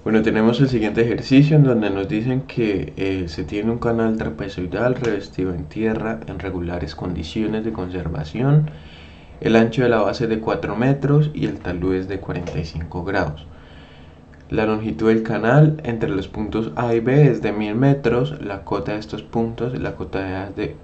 Bueno, tenemos el siguiente ejercicio en donde nos dicen que se tiene un canal trapezoidal revestido en tierra en regulares condiciones de conservación. El ancho de la base es de 4 metros y el talud es de 45 grados. La longitud del canal entre los puntos A y B es de 1000 metros. La cota de estos puntos, la cota de A es de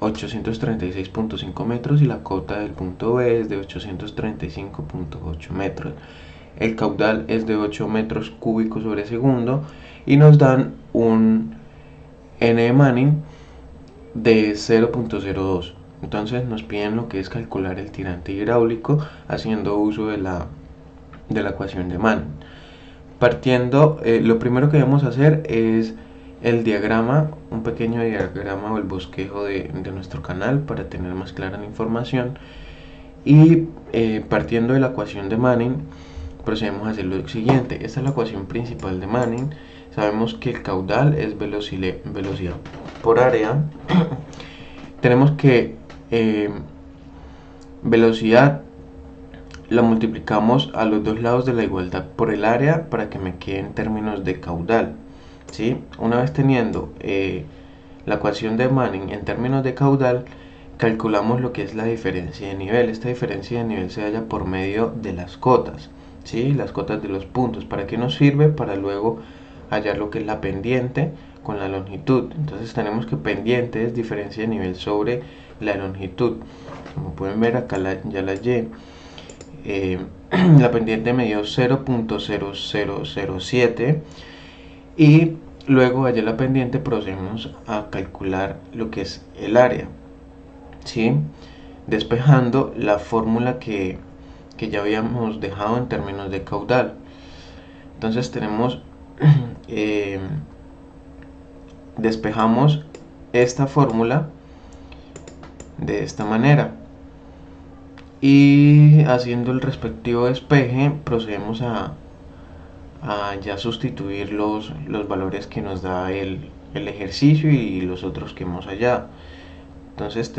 836.5 metros y la cota del punto B es de 835.8 metros. El caudal es de 8 metros cúbicos sobre segundo y nos dan un N de Manning de 0.02. Entonces nos piden lo que es calcular el tirante hidráulico haciendo uso de la ecuación de Manning. Partiendo, lo primero que vamos a hacer es el diagrama, un pequeño diagrama o el bosquejo de nuestro canal para tener más clara la información. Y partiendo de la ecuación de Manning, procedemos a hacer lo siguiente. Esta es la ecuación principal de Manning. Sabemos que el caudal es velocidad por área. Tenemos que velocidad la multiplicamos a los dos lados de la igualdad por el área para que me quede en términos de caudal. ¿Sí? Una vez teniendo la ecuación de Manning en términos de caudal, calculamos lo que es la diferencia de nivel. Esta diferencia de nivel se halla por medio de las cotas, ¿sí? Las cotas de los puntos. ¿Para qué nos sirve? Para luego hallar lo que es la pendiente con la longitud. Entonces tenemos que pendiente es diferencia de nivel sobre la longitud. Como pueden ver acá ya la Y. La pendiente me dio 0.0007 y luego allá la pendiente procedemos a calcular lo que es el área, ¿sí? Despejando la fórmula que ya habíamos dejado en términos de caudal. Entonces tenemos despejamos esta fórmula de esta manera y haciendo el respectivo despeje procedemos a ya sustituir los valores que nos da el ejercicio y los otros que hemos hallado. Entonces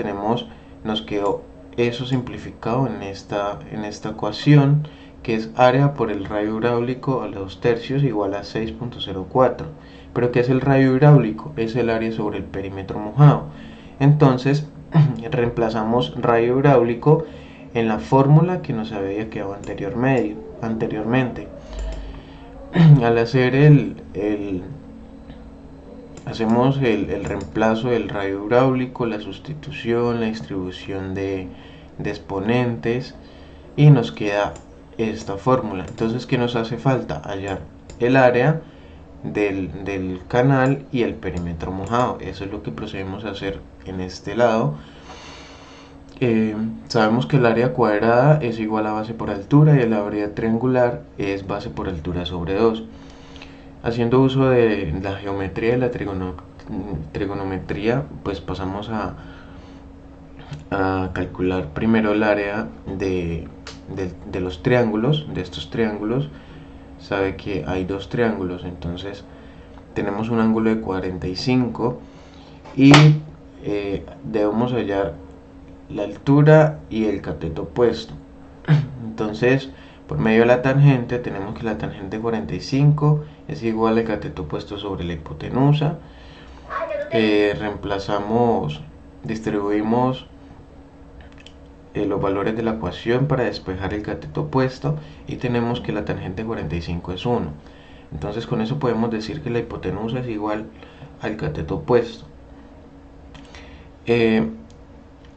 nos quedó eso simplificado en esta ecuación, que es área por el radio hidráulico a los tercios igual a 6.04. Pero ¿qué es el radio hidráulico? Es el área sobre el perímetro mojado. Entonces reemplazamos radio hidráulico en la fórmula que nos había quedado anteriormente. Al hacer hacemos el reemplazo del radio hidráulico, la sustitución, la distribución de exponentes y nos queda esta fórmula. Entonces, ¿qué nos hace falta? Hallar el área del canal y el perímetro mojado. Eso es lo que procedemos a hacer en este lado. Sabemos que el área cuadrada es igual a base por altura y el área triangular es base por altura sobre 2. Haciendo uso de la geometría y la trigonometría, pues pasamos a calcular primero el área de los triángulos, de estos triángulos. Sabe que hay dos triángulos, entonces tenemos un ángulo de 45 y debemos hallar la altura y el cateto opuesto. Entonces, por medio de la tangente, tenemos que la tangente 45 es igual al cateto opuesto sobre la hipotenusa. Distribuimos los valores de la ecuación para despejar el cateto opuesto y tenemos que la tangente 45 es 1. Entonces, con eso podemos decir que la hipotenusa es igual al cateto opuesto.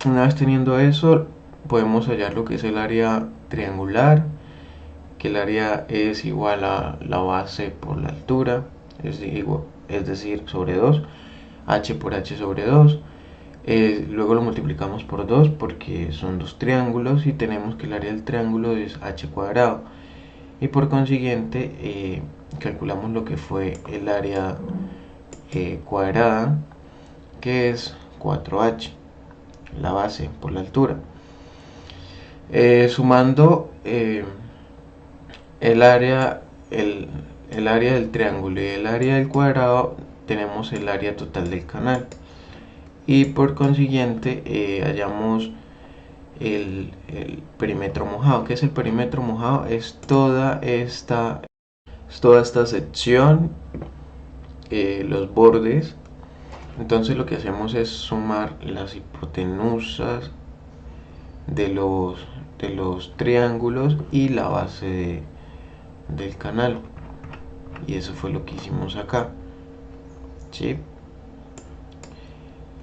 Una vez teniendo eso, podemos hallar lo que es el área triangular, que el área es igual a la base por la altura, es decir, sobre 2, h por h sobre 2. Luego lo multiplicamos por 2 porque son dos triángulos y tenemos que el área del triángulo es h cuadrado. Y por consiguiente calculamos lo que fue el área cuadrada, que es 4h, la base por la altura. Sumando el área del triángulo y el área del cuadrado, tenemos el área total del canal y por consiguiente hallamos el perímetro mojado. ¿Qué es el perímetro mojado? Es toda esta toda esta sección, los bordes. Entonces lo que hacemos es sumar las hipotenusas de los triángulos y la base del canal, y eso fue lo que hicimos acá, ¿sí?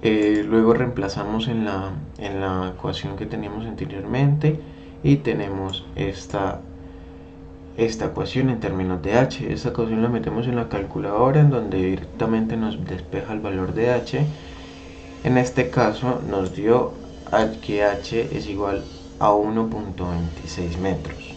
Luego reemplazamos en la ecuación que teníamos anteriormente y tenemos esta ecuación en términos de h. Esta ecuación la metemos en la calculadora, en donde directamente nos despeja el valor de h. En este caso nos dio que h es igual a 1.26 metros.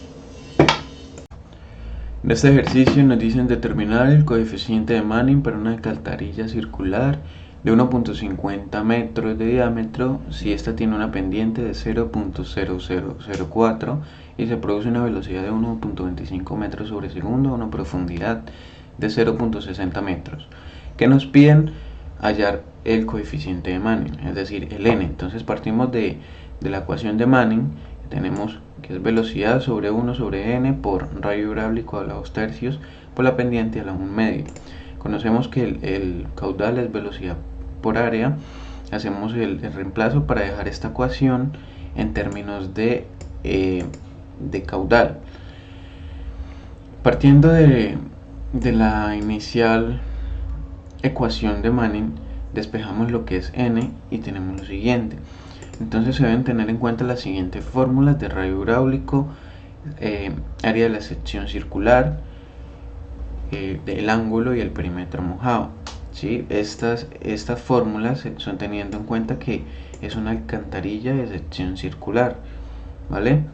En este ejercicio nos dicen determinar el coeficiente de Manning para una alcantarilla circular de 1.50 metros de diámetro si esta tiene una pendiente de 0.0004 y se produce una velocidad de 1.25 metros sobre segundo a una profundidad de 0.60 metros. Que nos piden hallar el coeficiente de Manning, es decir, el n. Entonces partimos de la ecuación de Manning. Tenemos que es velocidad sobre 1 sobre n por radio hidráulico a la 2 tercios por la pendiente a la 1 medio. Conocemos que el caudal es velocidad por área. Hacemos el reemplazo para dejar esta ecuación en términos de caudal. Partiendo de la inicial ecuación de Manning, despejamos lo que es n y tenemos lo siguiente. Entonces se deben tener en cuenta las siguientes fórmulas de radio hidráulico: área de la sección circular, del ángulo y el perímetro mojado, ¿sí? Estas fórmulas son teniendo en cuenta que es una alcantarilla de sección circular, ¿vale?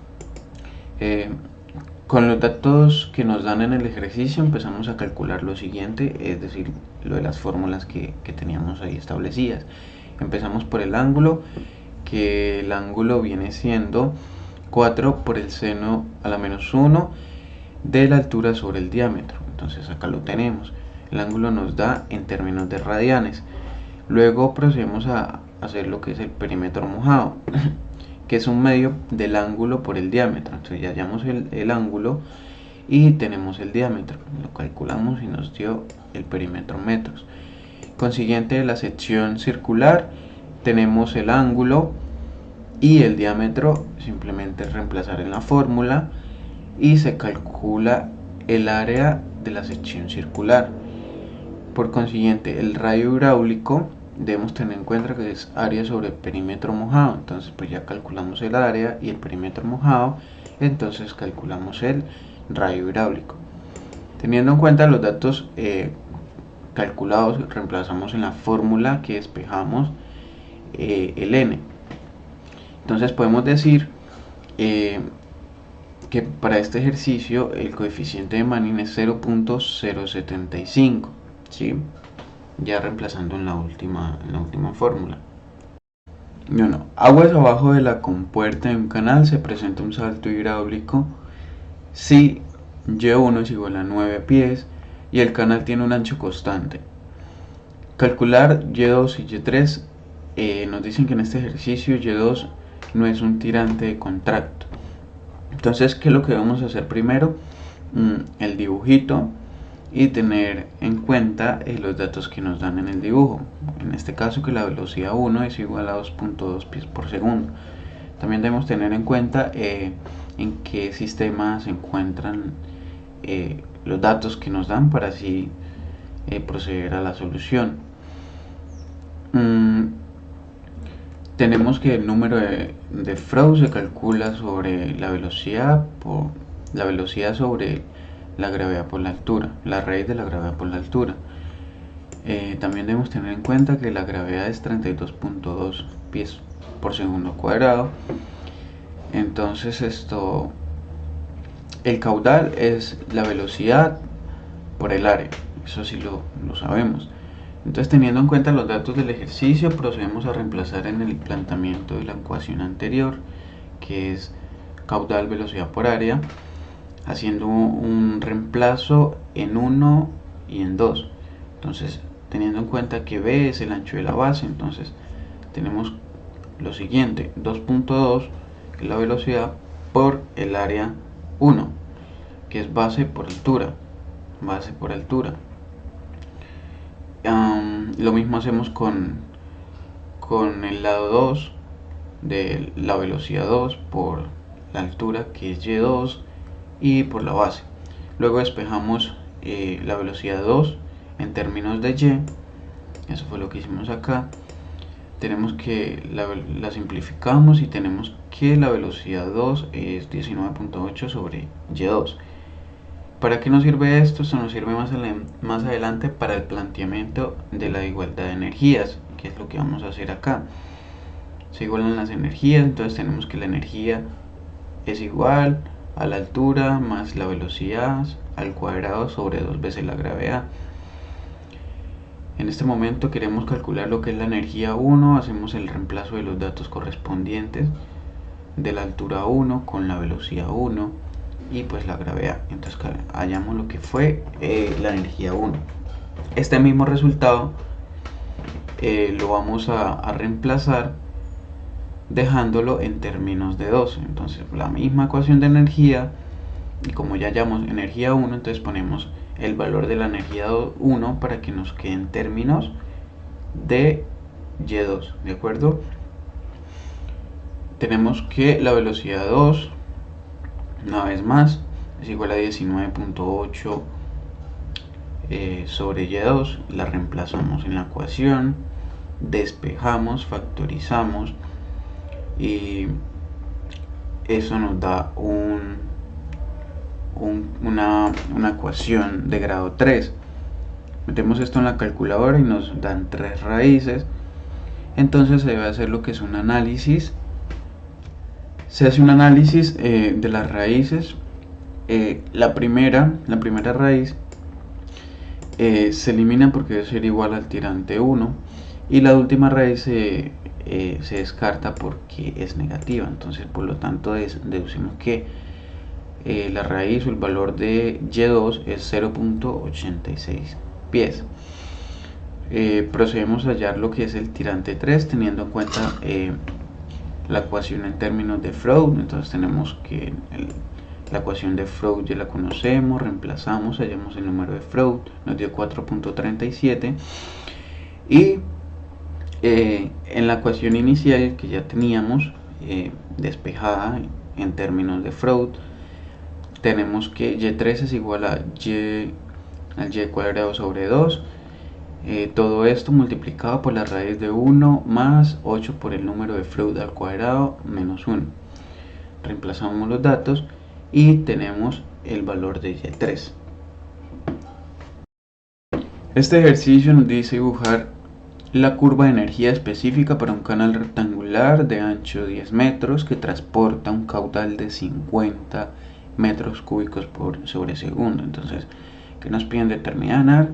Con los datos que nos dan en el ejercicio empezamos a calcular lo siguiente, es decir, lo de las fórmulas que teníamos ahí establecidas. Empezamos por el ángulo, que el ángulo viene siendo 4 por el seno a la menos 1 de la altura sobre el diámetro. Entonces acá lo tenemos, el ángulo nos da en términos de radianes. Luego procedemos a hacer lo que es el perímetro mojado, que es un medio del ángulo por el diámetro. Entonces ya hallamos el ángulo y tenemos el diámetro, lo calculamos y nos dio el perímetro en metros. Consiguiente de la sección circular tenemos el ángulo y el diámetro, simplemente reemplazar en la fórmula y se calcula el área de la sección circular. Por consiguiente, el radio hidráulico debemos tener en cuenta que es área sobre el perímetro mojado. Entonces pues ya calculamos el área y el perímetro mojado, entonces calculamos el radio hidráulico. Teniendo en cuenta los datos calculados, reemplazamos en la fórmula que despejamos el n. Entonces podemos decir que para este ejercicio el coeficiente de Manning es 0.075, ¿sí? Ya reemplazando en la última fórmula. Bueno, aguas abajo de la compuerta de un canal se presenta un salto hidráulico si Y1 es igual a 9 pies y el canal tiene un ancho constante. Calcular Y2 y Y3. Nos dicen que en este ejercicio Y2 no es un tirante de contracto. Entonces, ¿qué es lo que vamos a hacer primero? El dibujito y tener en cuenta los datos que nos dan en el dibujo. En este caso que la velocidad 1 es igual a 2.2 pies por segundo. También debemos tener en cuenta en qué sistema se encuentran los datos que nos dan para así proceder a la solución. Tenemos que el número de Freud se calcula sobre la velocidad sobre la gravedad por la altura, la raíz de la gravedad por la altura. También debemos tener en cuenta que la gravedad es 32.2 pies por segundo cuadrado. Entonces el caudal es la velocidad por el área, eso sí lo sabemos. Entonces, teniendo en cuenta los datos del ejercicio, procedemos a reemplazar en el planteamiento de la ecuación anterior, que es caudal velocidad por área, haciendo un reemplazo en 1 y en 2. Entonces, teniendo en cuenta que B es el ancho de la base, entonces tenemos lo siguiente: 2.2, que es la velocidad, por el área 1, que es base por altura. base por altura. Lo mismo hacemos con el lado 2 de la velocidad 2 por la altura, que es y2, y por la base. Luego despejamos la velocidad 2 en términos de y. Eso fue lo que hicimos acá. Tenemos que la simplificamos y tenemos que la velocidad 2 es 19.8 sobre y2. ¿Para qué nos sirve esto? Esto nos sirve más adelante para el planteamiento de la igualdad de energías, que es lo que vamos a hacer acá. Se igualan las energías, entonces tenemos que la energía es igual a la altura más la velocidad al cuadrado sobre 2 veces la gravedad. En este momento queremos calcular lo que es la energía 1, hacemos el reemplazo de los datos correspondientes de la altura 1 con la velocidad 1 y pues la gravedad. Entonces hallamos lo que fue la energía 1. Este mismo resultado lo vamos a reemplazar dejándolo en términos de 2. Entonces la misma ecuación de energía, y como ya hallamos energía 1, entonces ponemos el valor de la energía 1 para que nos quede en términos de y2, ¿de acuerdo? Tenemos que la velocidad 2, una vez más, es igual a 19.8 sobre y2, la reemplazamos en la ecuación, despejamos, factorizamos, y eso nos da una ecuación de grado 3. Metemos esto en la calculadora y nos dan 3 raíces. Entonces se debe hacer lo que es un análisis. Se hace un análisis de las raíces. La primera raíz se elimina porque debe ser igual al tirante 1, y la última raíz se descarta porque es negativa. Entonces por lo tanto deducimos que la raíz o el valor de y2 es 0.86 pies. Procedemos a hallar lo que es el tirante 3 teniendo en cuenta la ecuación en términos de Freud. Entonces tenemos que la ecuación de Freud ya la conocemos, reemplazamos, hallamos el número de Freud, nos dio 4.37, y en la ecuación inicial que ya teníamos despejada en términos de Freud, tenemos que y3 es igual a y cuadrado sobre 2, todo esto multiplicado por la raíz de 1 más 8 por el número de Freud al cuadrado menos 1. Reemplazamos los datos y tenemos el valor de y3. Este ejercicio nos dice dibujar la curva de energía específica para un canal rectangular de ancho 10 metros que transporta un caudal de 50 metros cúbicos sobre segundo. Entonces, ¿qué nos piden determinar?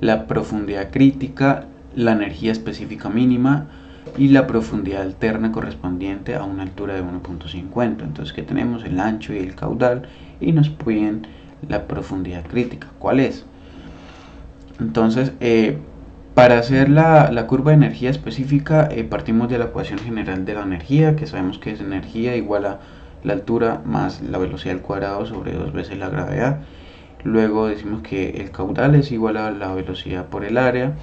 La profundidad crítica, la energía específica mínima y la profundidad alterna correspondiente a una altura de 1.50. Entonces, ¿qué tenemos? El ancho y el caudal, y nos piden la profundidad crítica. ¿Cuál es? Entonces, para hacer la curva de energía específica, partimos de la ecuación general de la energía, que sabemos que es energía igual a la altura más la velocidad al cuadrado sobre 2 veces la gravedad. Luego decimos que el caudal es igual a la velocidad por el área.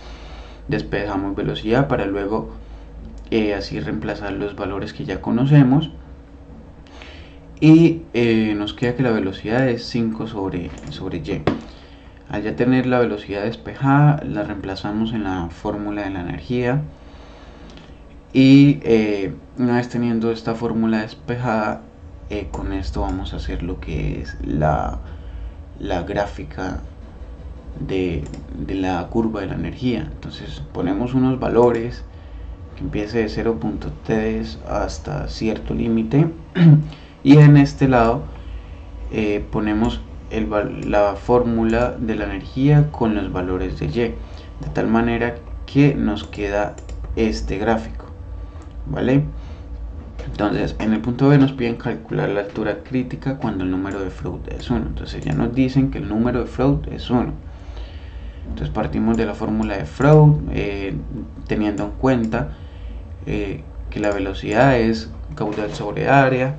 Despejamos velocidad para luego así reemplazar los valores que ya conocemos. Y nos queda que la velocidad es 5 sobre y. Al ya tener la velocidad despejada, la reemplazamos en la fórmula de la energía. Y una vez teniendo esta fórmula despejada, con esto vamos a hacer lo que es la gráfica de la curva de la energía. Entonces ponemos unos valores que empiece de 0.3 hasta cierto límite y en este lado ponemos la fórmula de la energía con los valores de y, de tal manera que nos queda este gráfico, ¿vale? Entonces en el punto B nos piden calcular la altura crítica cuando el número de Freud es 1. Entonces ya nos dicen que el número de Freud es 1. Entonces partimos de la fórmula de Freud, teniendo en cuenta que la velocidad es caudal sobre área,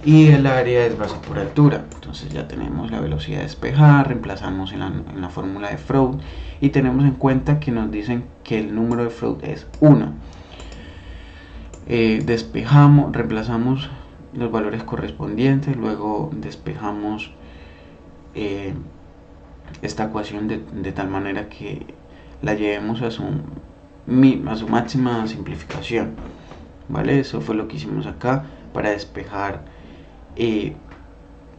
y el área es base por altura. Entonces ya tenemos la velocidad despejada, reemplazamos en la fórmula de Freud y tenemos en cuenta que nos dicen que el número de Freud es 1. Despejamos, reemplazamos los valores correspondientes, luego despejamos esta ecuación de tal manera que la llevemos a su máxima simplificación, ¿vale? Eso fue lo que hicimos acá para despejar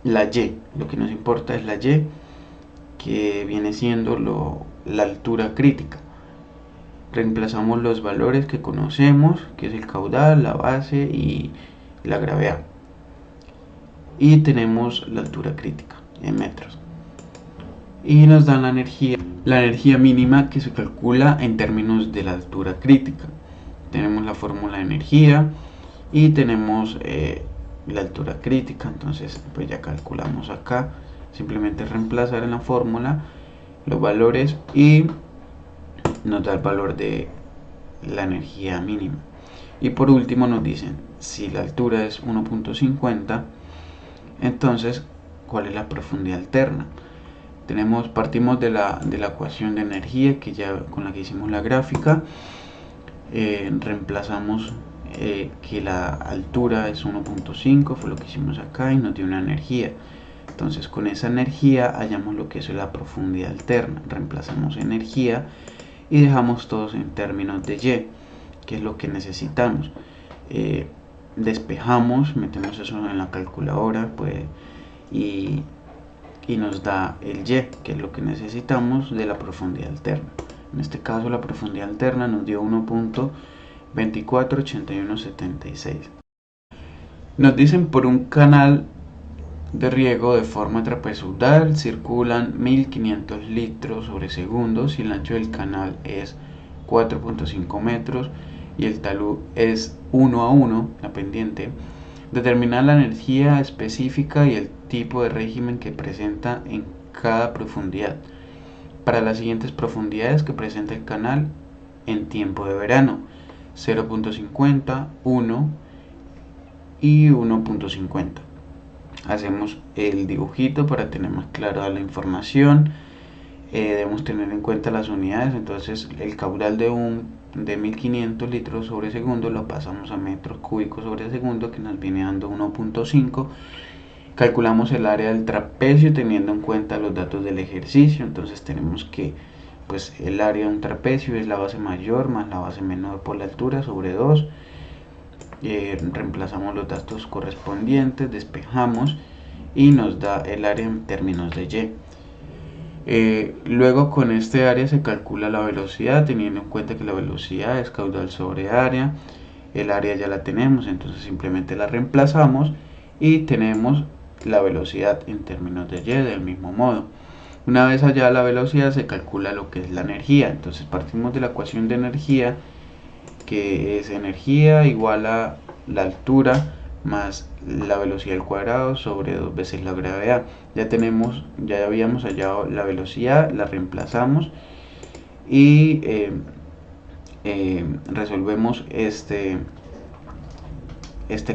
la y. Lo que nos importa es la y, que viene siendo la altura crítica. Reemplazamos los valores que conocemos, que es el caudal, la base y la gravedad, y tenemos la altura crítica en metros, y nos dan la energía mínima, que se calcula en términos de la altura crítica. Tenemos la fórmula de energía y tenemos la altura crítica. Entonces pues ya calculamos acá, simplemente reemplazar en la fórmula los valores y nos da el valor de la energía mínima. Y por último nos dicen, si la altura es 1.50, entonces ¿cuál es la profundidad alterna? Partimos de la ecuación de energía con la que hicimos la gráfica. Reemplazamos que la altura es 1.5, fue lo que hicimos acá, y nos dio una energía. Entonces con esa energía hallamos lo que es la profundidad alterna. Reemplazamos energía y dejamos todos en términos de y, que es lo que necesitamos. Despejamos, metemos eso en la calculadora, pues, y nos da el y, que es lo que necesitamos de la profundidad alterna. En este caso la profundidad alterna nos dio 1.248176. Nos dicen, por un canal de riego de forma trapezoidal circulan 1500 litros sobre segundo si el ancho del canal es 4.5 metros y el talud es 1 a 1, la pendiente. Determinar la energía específica y el tipo de régimen que presenta en cada profundidad para las siguientes profundidades que presenta el canal en tiempo de verano: 0.50, 1 y 1.50. Hacemos el dibujito para tener más clara la información. Debemos tener en cuenta las unidades. Entonces el caudal de 1500 litros sobre segundo lo pasamos a metros cúbicos sobre segundo, que nos viene dando 1.5. Calculamos el área del trapecio teniendo en cuenta los datos del ejercicio. Entonces tenemos que pues el área de un trapecio es la base mayor más la base menor por la altura sobre 2. Reemplazamos los datos correspondientes, despejamos y nos da el área en términos de y. Luego con este área se calcula la velocidad teniendo en cuenta que la velocidad es caudal sobre área. El área ya la tenemos, entonces simplemente la reemplazamos y tenemos la velocidad en términos de y del mismo modo. Una vez allá la velocidad se calcula lo que es la energía. Entonces partimos de la ecuación de energía, que es energía igual a la altura más la velocidad al cuadrado sobre 2 veces la gravedad. Ya habíamos hallado la velocidad, la reemplazamos y resolvemos este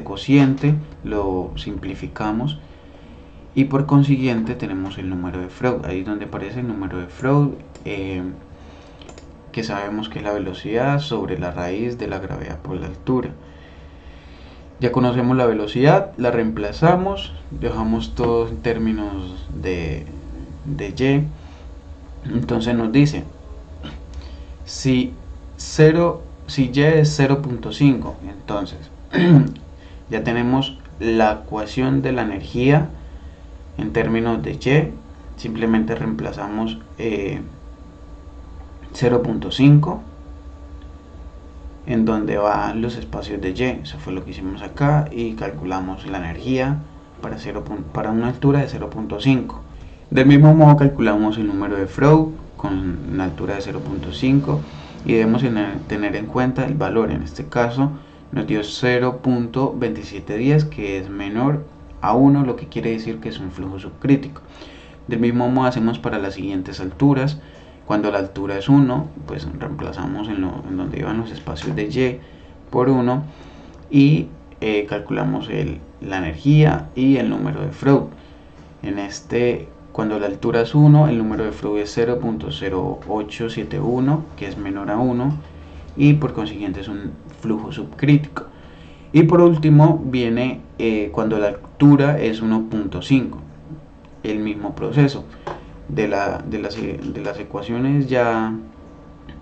cociente, lo simplificamos y por consiguiente tenemos el número de Freud. Ahí es donde aparece el número de Freud, que sabemos que es la velocidad sobre la raíz de la gravedad por la altura. Ya conocemos la velocidad, la reemplazamos, dejamos todo en términos de y. Entonces nos dice, si y es 0.5, entonces ya tenemos la ecuación de la energía en términos de y. Simplemente reemplazamos 0.5 en donde van los espacios de y. Eso fue lo que hicimos acá y calculamos la energía para una altura de 0.5. Del mismo modo calculamos el número de Freud con una altura de 0.5 y debemos tener en cuenta el valor. En este caso nos dio 0.2710, que es menor a 1, lo que quiere decir que es un flujo subcrítico. Del mismo modo hacemos para las siguientes alturas. Cuando la altura es 1, pues reemplazamos en donde iban los espacios de y por 1 y calculamos la energía y el número de Freud. En este, cuando la altura es 1, el número de Freud es 0.0871, que es menor a 1, y por consiguiente es un flujo subcrítico. Y por último viene cuando la altura es 1.5, el mismo proceso. De las ecuaciones ya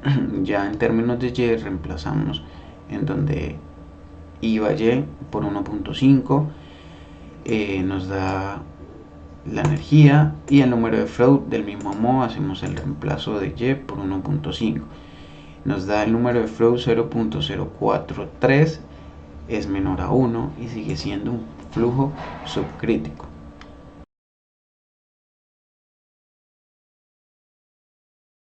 en términos de Y reemplazamos en donde iba Y por 1.5, nos da la energía, y el número de Freud del mismo modo hacemos el reemplazo de Y por 1.5, nos da el número de Freud 0.043, es menor a 1 y sigue siendo un flujo subcrítico.